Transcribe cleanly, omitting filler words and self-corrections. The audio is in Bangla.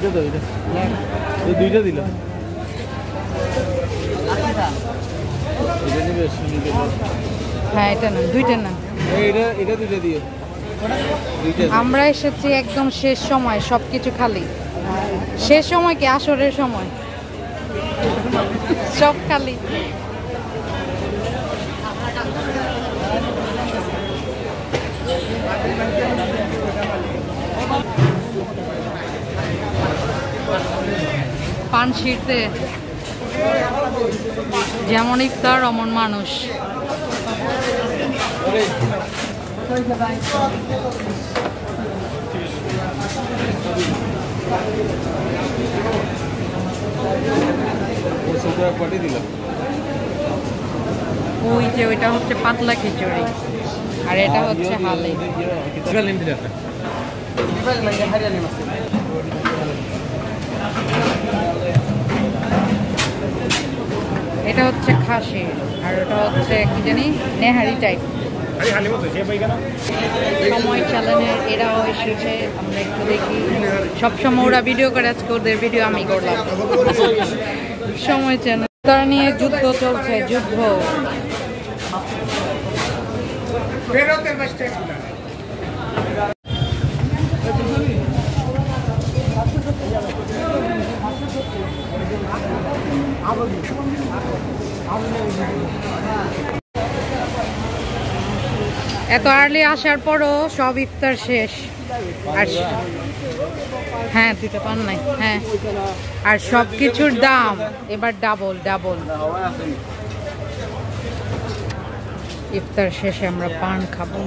তো দুইটা দিল হ্যাঁ এটা না দুইটা না এটা দুইটা দিও আমরা এসেছি একদম শেষ সময় সবকিছু খালি শেষ সময় কি আসরের সময় সব খালি পান ছিঁড়তে যেমন ইফতার অমন মানুষ ওই যে ওইটা হচ্ছে পাতলা খিচুড়ি আর এটা হচ্ছে হালি এটা হচ্ছে খাসি আর ওটা হচ্ছে কি জানি নেহারি টাইপ সময় চালানের এরাও এসেছে আমরা একটু দেখি সবসময় ওরা ভিডিও করে আজকে ওদের ভিডিও আমি করলাম সময় চ্যানেল তারা নিয়ে যুদ্ধ চলছে যুদ্ধ এত আর্লি আসার পরও সব ইফতার শেষ আর হ্যাঁ দুটো পান নাই হ্যাঁ আর সব কিছুর দাম এবার ডাবল ডাবল ইফতার শেষে আমরা পান খাবো